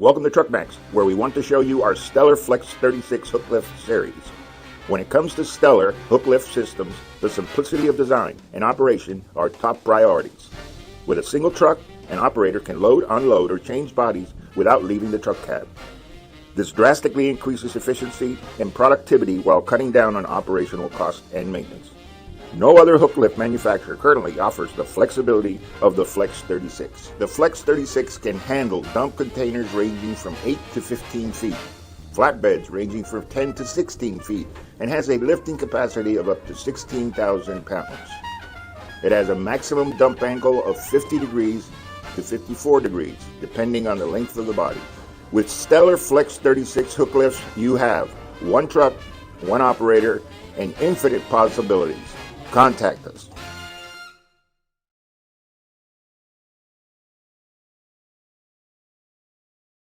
Welcome to TruckMax, where we want to show you our Stellar Flex36 Hooklift series. When it comes to Stellar Hooklift systems, the simplicity of design and operation are top priorities. With a single truck, an operator can load, unload, or change bodies without leaving the truck cab. This drastically increases efficiency and productivity while cutting down on operational costs and maintenance. No other hooklift manufacturer currently offers the flexibility of the Flex36. The Flex36 can handle dump containers ranging from 8 to 15 feet, flatbeds ranging from 10 to 16 feet, and has a lifting capacity of up to 16,000 pounds. It has a maximum dump angle of 50 degrees to 54 degrees, depending on the length of the body. With Stellar Flex36 Hooklifts, you have one truck, one operator, and infinite possibilities. Contact us.